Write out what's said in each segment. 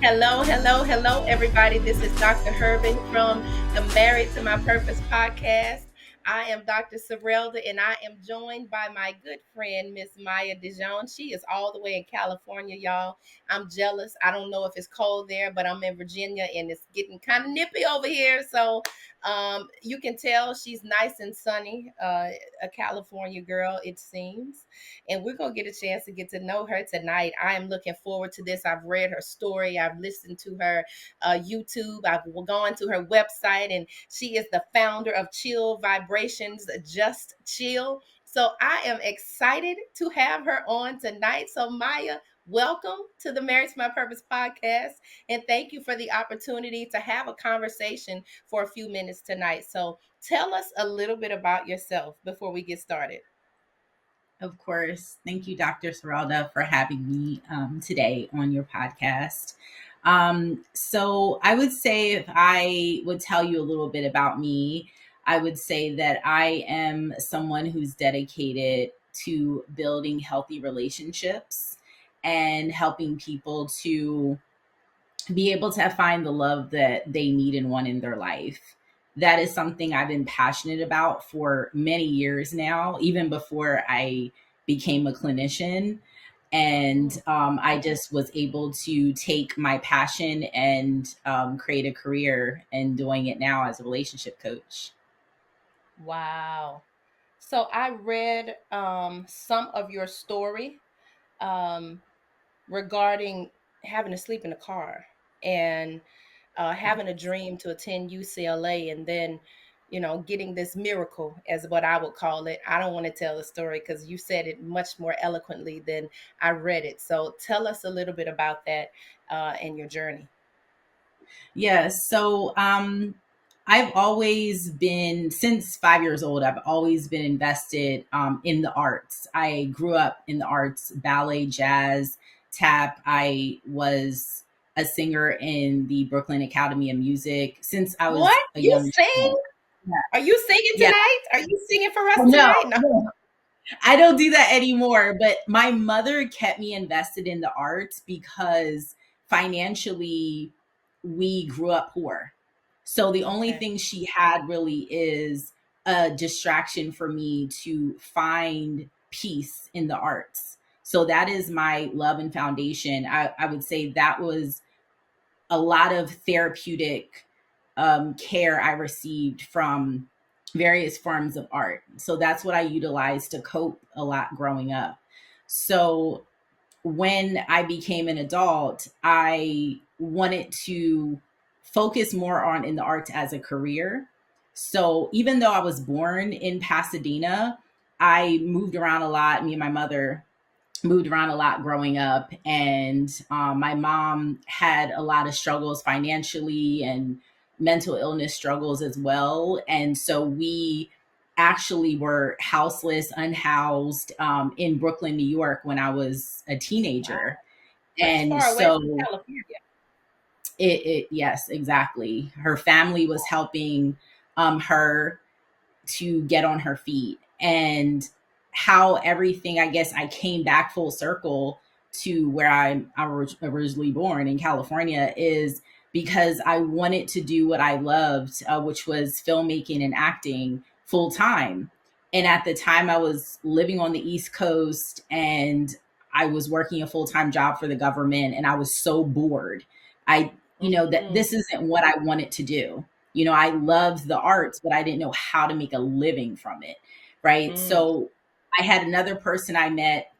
Hello, hello, hello, everybody. This is Dr. Hervin from the Married to My Purpose podcast. I am Dr. Serelda, and I am joined by my good friend, Miss Maya Dajon. She is all the way in California, y'all. I'm jealous. I don't know if it's cold there, but I'm in Virginia, and it's getting kind of nippy over here. So you can tell she's nice and sunny, a California girl, it seems. And we're going to get a chance to get to know her tonight. I am looking forward to this. I've read her story. I've listened to her YouTube. I've gone to her website, and she is the founder of Chill Vibrations, Just Chill. So I am excited to have her on tonight. So Maya, welcome to the Married to My Purpose podcast. And thank you for the opportunity to have a conversation for a few minutes tonight. So tell us a little bit about yourself before we get started. Of course. Thank you, Dr. Serelda, for having me today on your podcast. So I would say if I would tell you a little bit about me, I would say that I am someone who's dedicated to building healthy relationships and helping people to be able to find the love that they need and want in their life. That is something I've been passionate about for many years now, even before I became a clinician. And I just was able to take my passion and create a career in doing it now as a relationship coach. Wow. So I read some of your story um, regarding having to sleep in a car and having a dream to attend UCLA, and then, getting this miracle, as what I would call it. I don't want to tell the story because you said it much more eloquently than I read it. So tell us a little bit about that and your journey. Yes. So I've always been, since 5 years old, I've always been invested in the arts. I grew up in the arts, ballet, jazz, tap. I was a singer in the Brooklyn Academy of Music since I was What? a You young sing? child. Are you singing Yeah. tonight? Are you singing for us No, tonight? No. no, I don't do that anymore. But my mother kept me invested in the arts because financially we grew up poor. So the only Okay. thing she had really is a distraction for me to find peace in the arts. So that is my love and foundation. I would say that was a lot of therapeutic care I received from various forms of art. So that's what I utilized to cope a lot growing up. So when I became an adult, I wanted to focus more on in the arts as a career. So even though I was born in Pasadena, I moved around a lot. Me and my mother moved around a lot growing up, and my mom had a lot of struggles financially and mental illness struggles as well. And so we actually were houseless, unhoused in Brooklyn, New York when I was a Wow. teenager. That's And far away from so California. yes, exactly. Her family was helping her to get on her feet, and how everything, I guess I came back full circle to where I was originally born in California is because I wanted to do what I loved, which was filmmaking and acting full time. And at the time I was living on the East Coast, and I was working a full-time job for the government, and I was so bored. That Mhm. this isn't what I wanted to do. I loved the arts, but I didn't know how to make a living from it. Right. Mm. So I had another person I met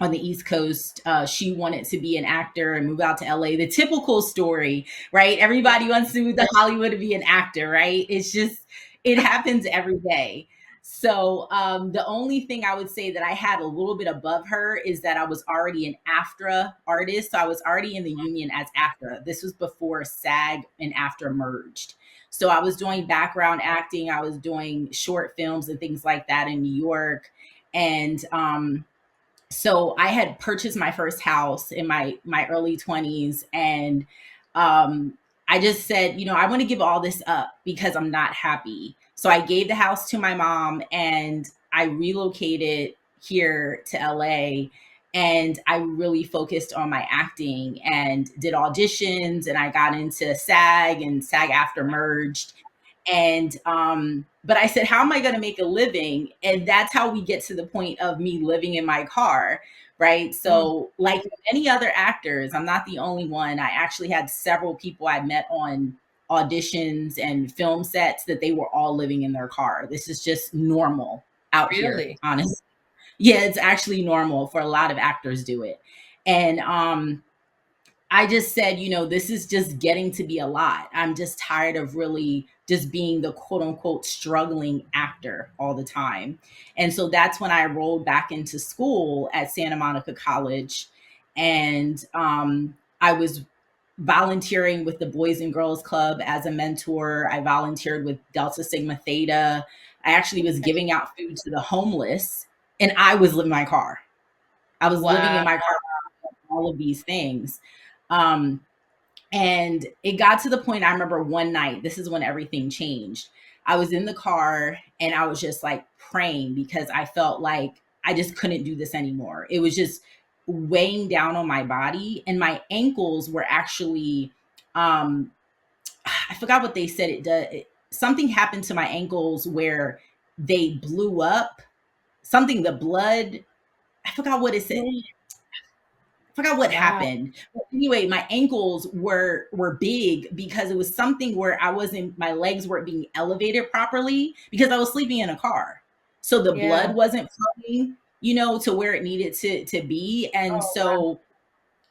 on the East Coast. She wanted to be an actor and move out to LA. The typical story, right? Everybody wants to move to Hollywood to be an actor, right? It's just, it happens every day. So the only thing I would say that I had a little bit above her is that I was already an AFTRA artist. So I was already in the union as AFTRA. This was before SAG and AFTRA merged. So I was doing background acting. I was doing short films and things like that in New York. And so I had purchased my first house in my early 20s, and I just said, I want to give all this up because I'm not happy. So I gave the house to my mom, and I relocated here to LA. and I really focused on my acting and did auditions, and I got into SAG, and SAG after merged. And but I said, how am I going to make a living? And that's how we get to the point of me living in my car, right? Mm, So like many other actors, I'm not the only one. I actually had several people I met on auditions and film sets that they were all living in their car. This is just normal out here, really? honestly. Yeah, it's actually normal for a lot of actors do it. And I just said, this is just getting to be a lot. I'm just tired of really just being the quote unquote struggling actor all the time. And so that's when I rolled back into school at Santa Monica College. And I was volunteering with the Boys and Girls Club as a mentor. I volunteered with Delta Sigma Theta. I actually was giving out food to the homeless, and I was living in my car. I was living in Wow. my car, all of these things. Um, and it got to the point, I remember one night, this is when everything changed. I was in the car and I was just like praying because I felt like I just couldn't do this anymore. It was just weighing down on my body, and my ankles were actually, um, I forgot what they said it does. Something happened to my ankles where they blew up. Something, the blood, I forgot what it said. Mm, Forgot what wow. happened. But anyway, my ankles were big because it was something where I wasn't, my legs weren't being elevated properly because I was sleeping in a car. So the Yeah. blood wasn't flowing, to where it needed to be. And Oh, wow. so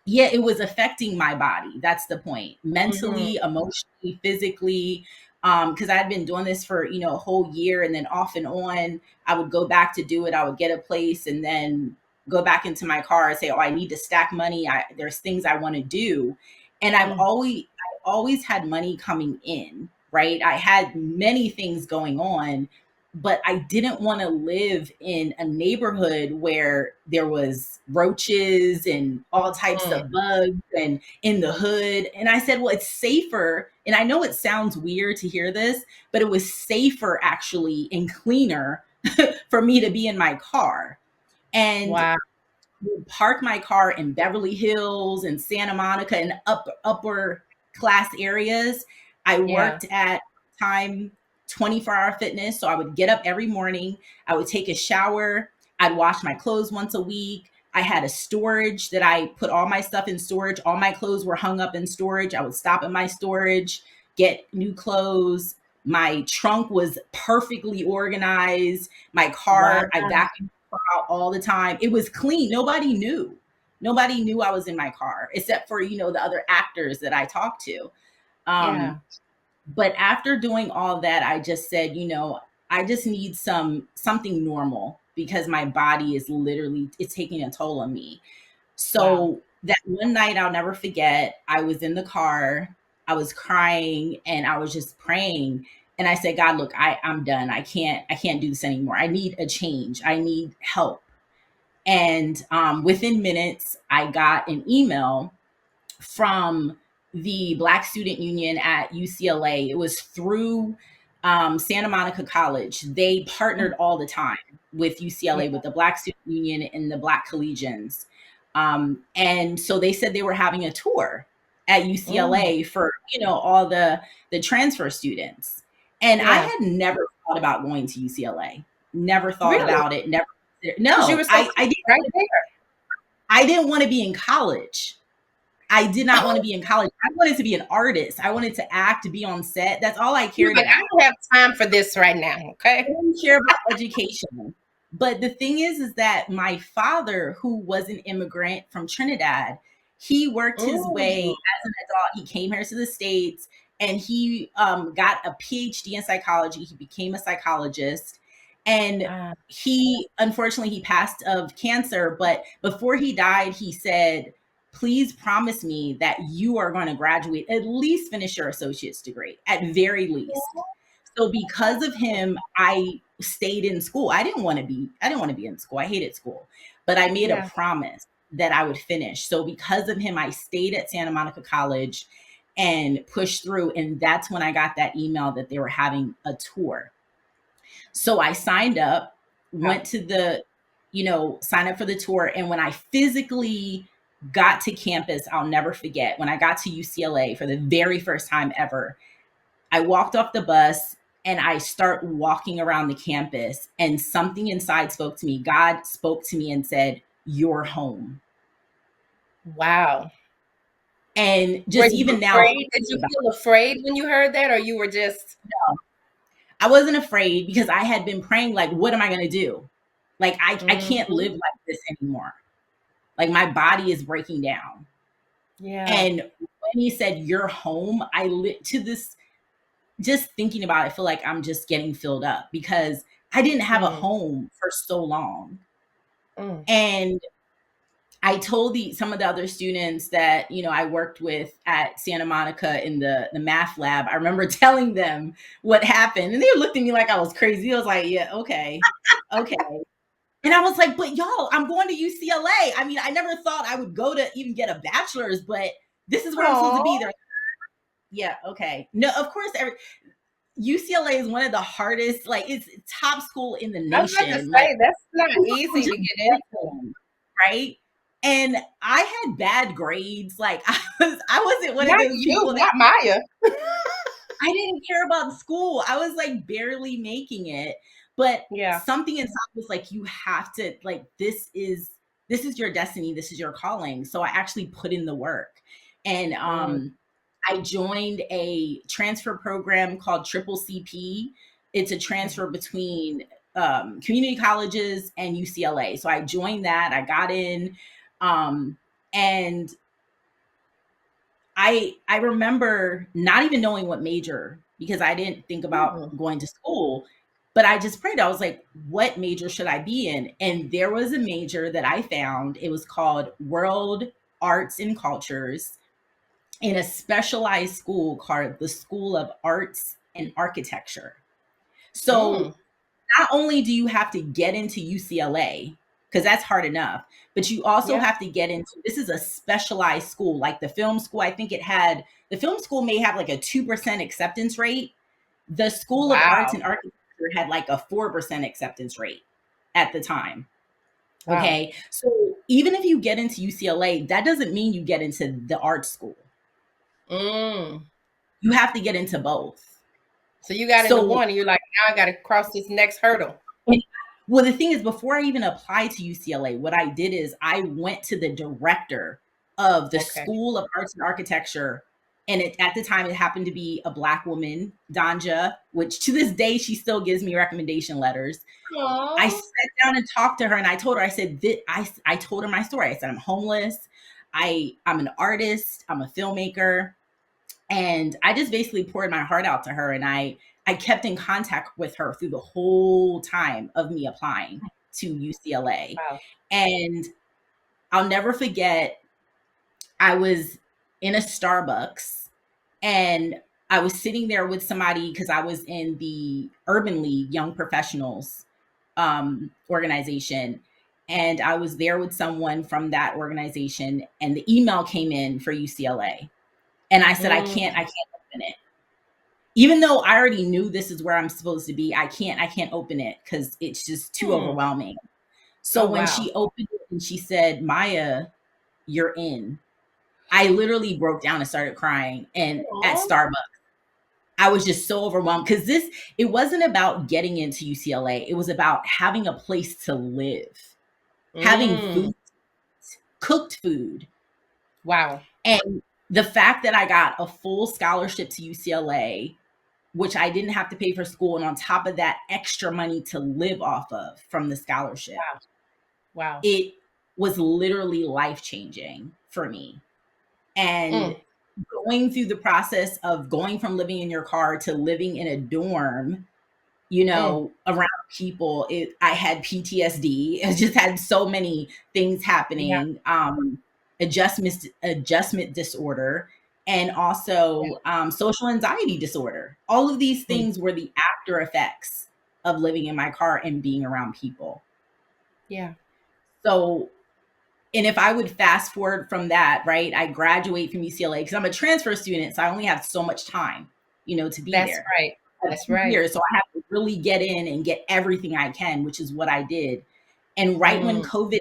yeah, it was affecting my body. That's the point. Hmm. Mentally, emotionally, physically. Because I had been doing this for, a whole year, and then off and on, I would go back to do it. I would get a place and then go back into my car and say, oh, I need to stack money. There's things I want to do. And Mm, I always had money coming in, right? I had many things going on, but I didn't want to live in a neighborhood where there was roaches and all types mm. of bugs and in the hood. And I said, well, it's safer. And I know it sounds weird to hear this, but it was safer actually and cleaner for me to be in my car. And Wow. would park my car in Beverly Hills and Santa Monica and upper class areas. I Yeah. worked at time 24-hour fitness. So I would get up every morning, I would take a shower, I'd wash my clothes once a week. I had a storage that I put all my stuff in storage. All my clothes were hung up in storage. I would stop at my storage, get new clothes. My trunk was perfectly organized. My Wow. car, I vacuumed out all the time. It was clean. Nobody knew. Nobody knew I was in my car except for, the other actors that I talked to. Yeah. Um, but after doing all that, I just said, I just need something normal because my body is literally, it's taking a toll on me. Wow. So that one night I'll never forget, I was in the car, I was crying and I was just praying. And I said, God, look, I'm done. I can't do this anymore. I need a change. I need help. And within minutes, I got an email from the Black Student Union at UCLA. It was through Santa Monica College. They Mm, partnered all the time with yeah. UCLA, with the Black Student Union and the Black Collegians. And so they said they were having a tour at Mm, UCLA for, all the transfer students. And I yeah. had never thought about going to UCLA. Never thought Really? about it. Never. Because you No, were so close right there. I didn't want to be in college. I did not want to be in college. I wanted to be an artist. I wanted to act, be on set. That's all I You're cared like, I about. don't have time for this right now. I Okay. didn't care about education. But the thing is that my father, who was an immigrant from Trinidad, he worked his way Mm, as an adult. He came here to the States and he got a PhD in psychology. He became a psychologist. And wow. unfortunately, he passed of cancer. But before he died, he said, please promise me that you are going to graduate, at least finish your associate's degree, at very least. So because of him, I stayed in school. I didn't want to be in school. I hated school. But I made a Yeah. promise that I would finish. So because of him, I stayed at Santa Monica College and pushed through. And that's when I got that email that they were having a tour. So I signed up, Wow. went to the sign up for the tour. And when I physically got to campus, I'll never forget when I got to UCLA for the very first time ever. I walked off the bus and I start walking around the campus, and something inside spoke to me. God spoke to me and said, "You're home." Wow. And Were just you even now afraid? Did thinking you about feel afraid when you heard that, or you were just it, I wasn't afraid because I had been praying, like, what am I going to do? Like, I can't Mhm. live like this anymore. Like, my body is breaking down. Yeah. And when he said, "You're home," I lit to this, just thinking about it, I feel like I'm just getting filled up because I didn't have a Mm, home for so long. mm. And I told some of the other students that, I worked with at Santa Monica in the math lab. I remember telling them what happened, and they looked at me like I was crazy. I was like, "Yeah, okay. Okay." And I was like, "But y'all, I'm going to UCLA. I mean, I never thought I would go to even get a bachelor's, but this is where I'm supposed to be." Aw. They're like, "Yeah, okay." No, of course, UCLA is one of the hardest, like, it's top school in the I was about to nation. Like, say, that's not people don't easy to just get get into. in, right? And I had bad grades. Like, I wasn't one of Not those you, people that, not Maya. I didn't care about school. I was like barely making it. But Yeah. something inside was like, you have to, like, this is your destiny, this is your calling. So I actually put in the work. And Mm, I joined a transfer program called Triple CP. It's a mhm. transfer between community colleges and UCLA. So I joined that. I got in, and I remember not even knowing what major, because I didn't think about Mm, going to school, but I just prayed. I was like, what major should I be in? And there was a major that I found. It was called World Arts and Cultures, in a specialized school called the School of Arts and Architecture. So mm. not only do you have to get into UCLA, because that's hard enough, but you also Yeah. have to get into, this is a specialized school, like the film school. I think the film school may have like a 2% acceptance rate. The School of Arts Wow. and Architecture had like a 4% acceptance rate at the time. Wow. Okay. So even if you get into UCLA, that doesn't mean you get into the art school. Mm. You have to get into both. So you got into So, one and you're like, now I got to cross this next hurdle. and well, the thing is, before I even applied to UCLA, what I did is I went to the director of the Okay. School of Arts and Architecture. And at the time, it happened to be a Black woman, Danja, which to this day, she still gives me recommendation letters. I Aw. sat down and talked to her, and I told her, I said, I told her my story. I said, I'm homeless. I'm an artist. I'm a filmmaker. And I just basically poured my heart out to her, and I kept in contact with her through the whole time of me applying to UCLA. Wow. And I'll never forget, I was in a Starbucks, and I was sitting there with somebody because I was in the Urban League Young Professionals organization. And I was there with someone from that organization, and the email came in for UCLA. And I said, Mm. I can't open it. Even though I already knew this is where I'm supposed to be, I can't open it because it's just too Hmm. overwhelming. So Oh, when wow. she opened it and she said, "Maya, you're in," I literally broke down and started crying. And at Aw. Starbucks, I was just so overwhelmed because it wasn't about getting into UCLA. It was about having a place to live, having Mm. food, cooked food. Wow. And the fact that I got a full scholarship to UCLA, which I didn't have to pay for school, and on top of that, extra money to live off of from the scholarship, Wow. Wow. it was literally life changing for me. And Mm. going through the process of going from living in your car to living in a dorm, Mm. around people, I had PTSD. I just had so many things Yeah. happening, adjustment disorder, and Yeah. also social anxiety disorder. All of these Mm. things were the after effects of living in my car and being around people. Yeah. So, and if I would fast forward from that, right, I graduate from UCLA because I'm a transfer student, so I only have so much time, to be That's there. right. I have That's two right. years, so I have to really get in and get everything I can, which is what I did. And right when Mm. COVID,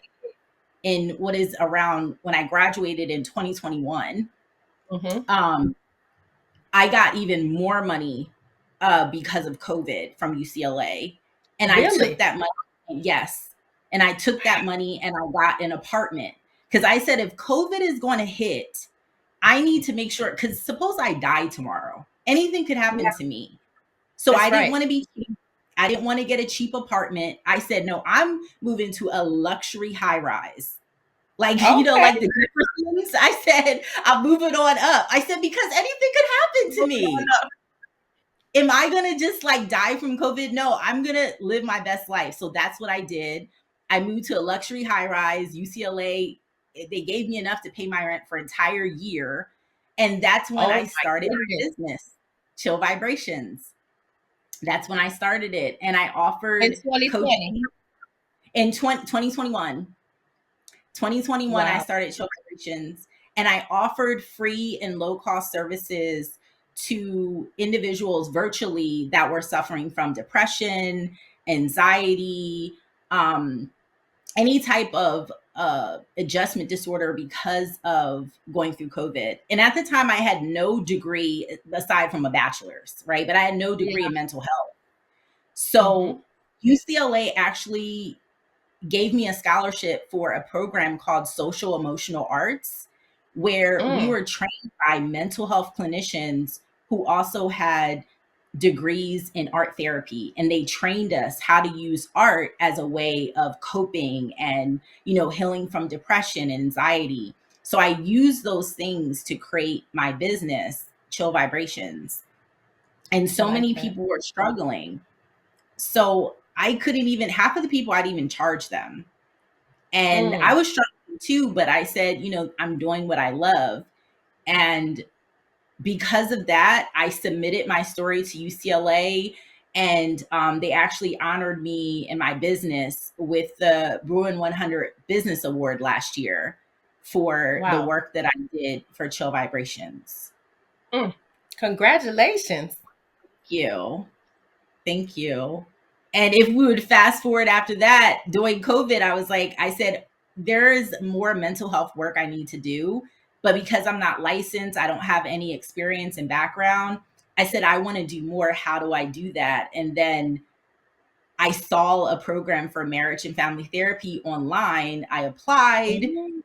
in what is around when I graduated in 2021, Mm-hmm. um, I got even more money because of COVID from UCLA. And I took Really? that money, yes. And I took that money and I got an apartment. Because I said, if COVID is going to hit, I need to make sure, because suppose I die tomorrow, anything could happen Yeah, to me. So I that's didn't right. want to be cheap. I didn't want to get a cheap apartment. I said, no, I'm moving to a luxury high rise. Like, Okay. like the Jeffersons. I said, I'm moving on up. I said, because anything could happen to Moving on me. up. Am I gonna just like die from COVID? No, I'm gonna live my best life. So that's what I did. I moved to a luxury high rise, UCLA. They gave me enough to pay my rent for an entire year. And that's when Oh I my started my goodness. business, Chill Vibrations. That's when I started it. And I In offered 2020. coaching in 2021. 2021, I Wow. started Show Vibrations, and I offered free and low cost services to individuals virtually that were suffering from depression, anxiety, um, any type of adjustment disorder because of going through COVID. And at the time, I had no degree aside from a bachelor's, right? But I had no degree Yeah. in mental health. Mm-hmm. So UCLA actually gave me a scholarship for a program called Social Emotional Arts, where we Mm. were trained by mental health clinicians who also had degrees in art therapy, and they trained us how to use art as a way of coping and healing from depression and anxiety. So I used those things to create my business, Chill Vibrations. And I so like many that. people were struggling, so I couldn't even, half of the people I'd even charge them. And I Mm. was struggling too, but I said, I'm doing what I love. And because of that, I submitted my story to UCLA, and they actually honored me in my business with the Bruin 100 Business Award last year for the Wow. work that I did for Chill Vibrations. Mm. Congratulations. Thank you. Thank you. And if we would fast forward after that, during COVID, I said, there is more mental health work I need to do. But because I'm not licensed, I don't have any experience and background. I said, I want to do more. How do I do that? And then I saw a program for marriage and family therapy online. I applied, Mm.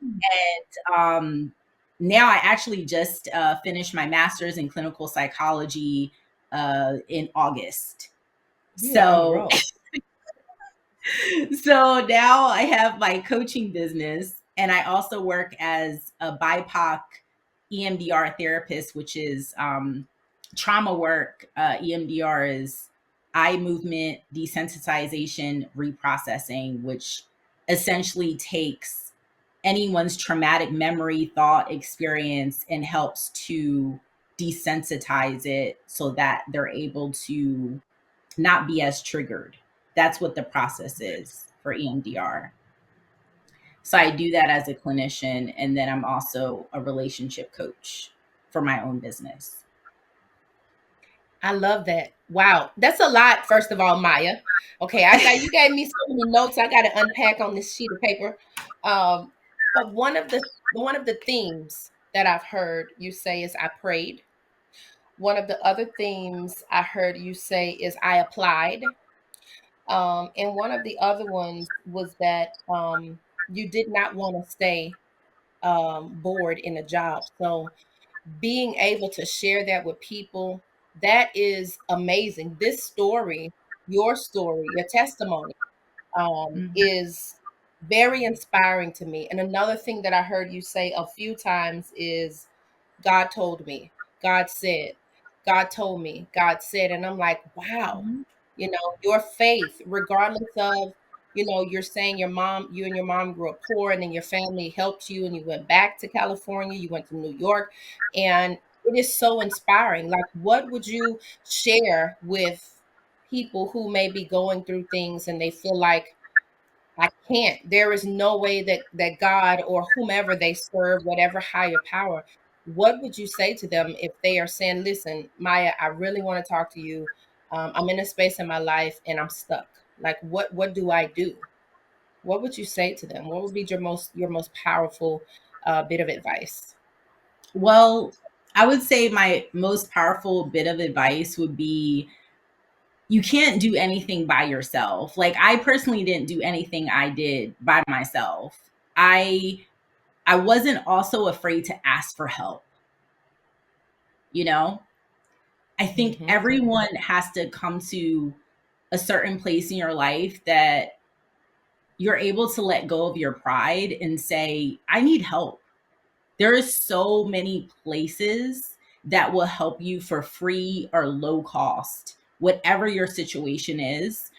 and now I actually just finished my master's in clinical psychology in August. You are on the So road. so now I have my coaching business, and I also work as a BIPOC EMDR therapist, which is trauma work. EMDR is eye movement desensitization reprocessing, which essentially takes anyone's traumatic memory, thought, experience, and helps to desensitize it so that they're able to not be as triggered. That's what the process is for EMDR. So I do that as a clinician, and then I'm also a relationship coach for my own business. I love that. Wow. That's a lot, first of all, Maya. Okay, I got you gave me so many notes I gotta unpack on this sheet of paper. But one of the themes that I've heard you say is I prayed. One of the other themes I heard you say is I applied. And one of the other ones was that you did not want to stay bored in a job. So being able to share that with people, that is amazing. This story, your story, your testimony, Mhm. is very inspiring to me. And another thing that I heard you say a few times is God told me, God said, God told me, God said. And I'm like, wow, Mhm. your faith, regardless of, you're saying you and your mom grew up poor and then your family helped you and you went back to California, you went to New York. And it is so inspiring. Like, what would you share with people who may be going through things and they feel like, I can't. There is no way that God or whomever they serve, whatever higher power, what would you say to them if they are saying, "Listen, Maya, I really want to talk to you. I'm in a space in my life and I'm stuck. Like, what do I do?" what would you say to them? What would be your most powerful bit of advice? Well, I would say my most powerful bit of advice would be you can't do anything by yourself. Like I personally didn't do anything I did by myself. I wasn't also afraid to ask for help, you know? I think Mm-hmm. everyone has to come to a certain place in your life that you're able to let go of your pride and say, I need help. There is so many places that will help you for free or low cost, whatever your situation is.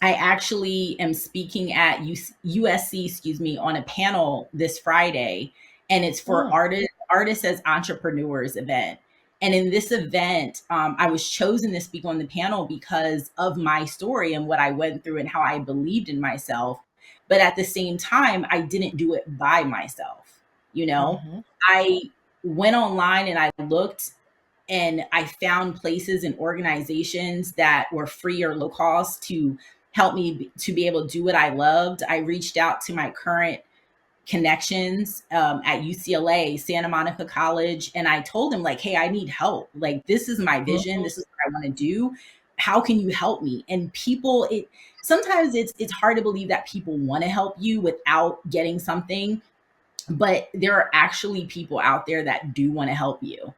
I actually am speaking at USC, excuse me, on a panel this Friday, and it's for Mm, artists as entrepreneurs event. And in this event, I was chosen to speak on the panel because of my story and what I went through and how I believed in myself. But at the same time, I didn't do it by myself. You know, mm-hmm. I went online and I looked and I found places and organizations that were free or low cost to help me to be able to do what I loved. I reached out to my current connections at UCLA, Santa Monica College, and I told them like, "Hey, I need help. Like, this is my vision. This is what I want to do. How can you help me?" And people, it sometimes it's hard to believe that people want to help you without getting something, but there are actually people out there that do want to help you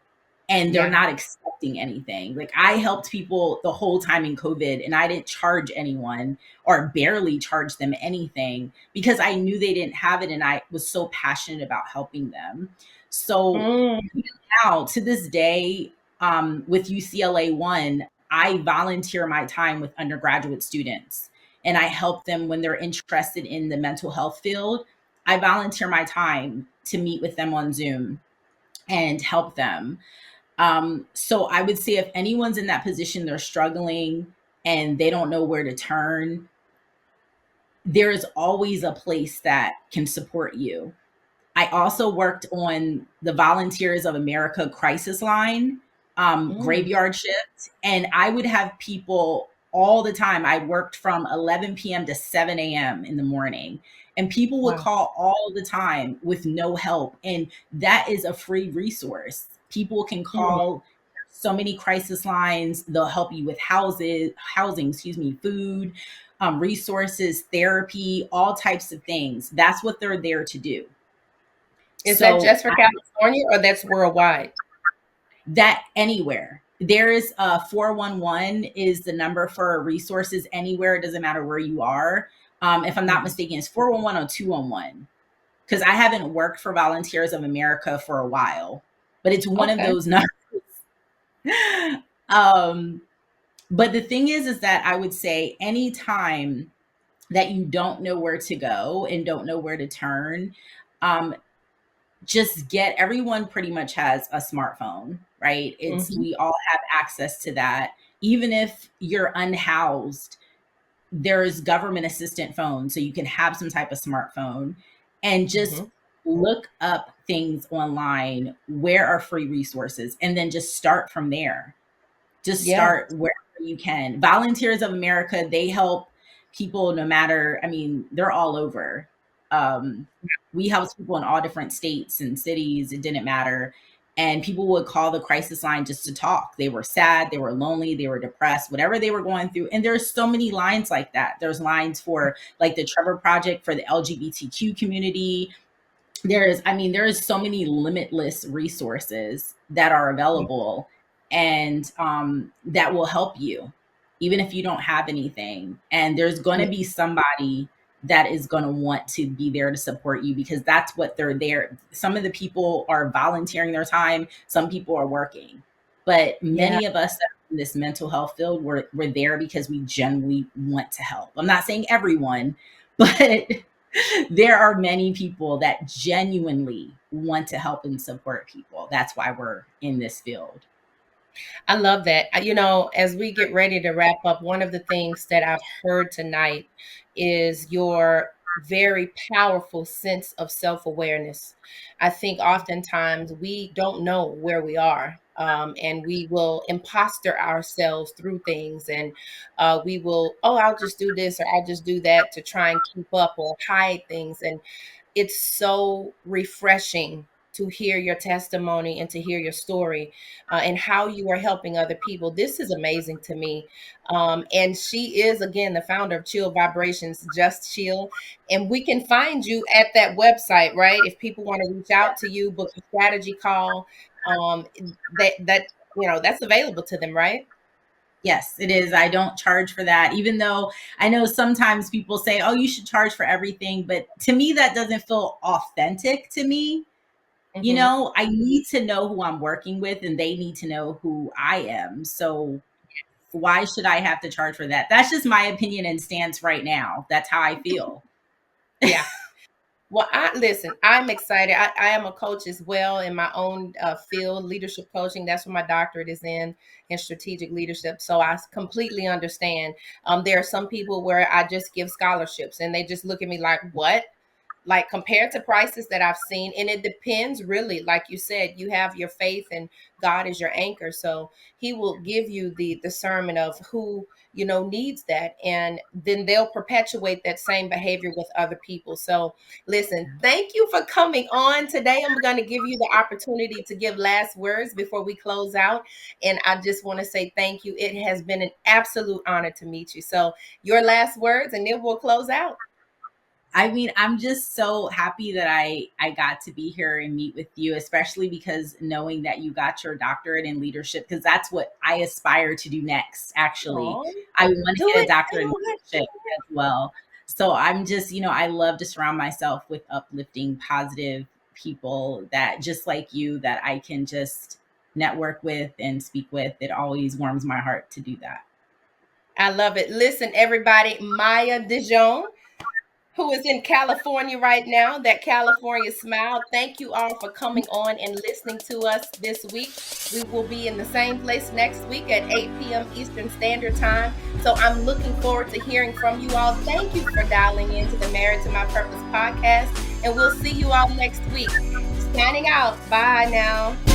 and they're Yeah. not expecting anything. Like I helped people the whole time in COVID and I didn't charge anyone or barely charge them anything because I knew they didn't have it and I was so passionate about helping them. So Mm, now to this day, with UCLA One, I volunteer my time with undergraduate students and I help them when they're interested in the mental health field. I volunteer my time to meet with them on Zoom and help them. So I would say if anyone's in that position, they're struggling and they don't know where to turn, there is always a place that can support you. I also worked on the Volunteers of America crisis line, mm. graveyard shift, and I would have people all the time. I worked from 11 p.m. to 7 a.m. in the morning, and people would Wow. call all the time with no help. And that is a free resource. People can Mm. call so many crisis lines. They'll help you with housing, excuse me, food, resources, therapy, all types of things. That's what they're there to do. Is that So just for California or that's worldwide? that anywhere. There is 411 is the number for resources anywhere. It doesn't matter where you are. If I'm not Mhm. mistaken, it's 411 or 211 because I haven't worked for Volunteers of America for a while, but it's one of Okay. those numbers. um, but the thing is that I would say anytime that you don't know where to go and don't know where to turn, um, just get everyone pretty much has a smartphone, right? It's Mhm. we all have access to that. Even if you're unhoused, there's government assistant phones, so you can have some type of smartphone and just Mhm. look up things online. Where are free resources? And then just start from there. Just Yeah. start wherever you can. Volunteers of America, they help people no matter, I mean, they're all over. Um, we helped people in all different states and cities. It didn't matter. And people would call the crisis line just to talk. They were sad, they were lonely, they were depressed, whatever they were going through. And there's so many lines like that. There's lines for like the Trevor Project for the LGBTQ community. There is so many limitless resources that are available and that will help you even if you don't have anything, and there's going to Yeah. be somebody that is going to want to be there to support you because that's what they're there. Some of the people are volunteering their time, some people are working, but Yeah. many of us that are in this mental health field, we're there because we genuinely want to help. I'm not saying everyone, but there are many people that genuinely want to help and support people. That's why we're in this field. I love that. As we get ready to wrap up, one of the things that I've heard tonight is your very powerful sense of self awareness. I think oftentimes we don't know where we are. and we will imposter ourselves through things, and we will, oh, I'll just do this or I'll just do that to try and keep up or hide things. And it's so refreshing to hear your testimony and to hear your story, and how you are helping other people. This is amazing to me. And she is, again, the founder of Chill Vibrations, Just Chill. And we can find you at that website, right? If people want to reach out to you, book a strategy call, um, that's available to them, right? Yes, it is. I don't charge for that, even though I know sometimes people say, oh, you should charge for everything. But to me, that doesn't feel authentic to me. Hmm. I need to know who I'm working with and they need to know who I am. So why should I have to charge for that? That's just my opinion and stance right now. That's how I feel. Yeah. Well, I'm excited. I am a coach as well in my own field, leadership coaching. That's what my doctorate is in strategic leadership. So I completely understand. There are some people where I just give scholarships and they just look at me like, what? Like, compared to prices that I've seen. And it depends, really. Like you said, you have your faith and God is your anchor. So he will give you the discernment of who, needs that. And then they'll perpetuate that same behavior with other people. So listen, thank you for coming on today. I'm going to give you the opportunity to give last words before we close out. And I just want to say thank you. It has been an absolute honor to meet you. So your last words, and then we'll close out. I mean, I'm just so happy that I got to be here and meet with you, especially because knowing that you got your doctorate in leadership, because that's what I aspire to do next. Actually, Oh, I want do to get a it. doctorate in Do it. leadership as well. So I'm just, I love to surround myself with uplifting, positive people that just like you that I can just network with and speak with. It always warms my heart to do that. I love it. Listen, everybody, Maya Dajon, who is in California right now, that California smile. Thank you all for coming on and listening to us this week. We will be in the same place next week at 8 p.m. Eastern Standard Time. So I'm looking forward to hearing from you all. Thank you for dialing into the Married to My Purpose podcast, and we'll see you all next week. Signing out. Bye now.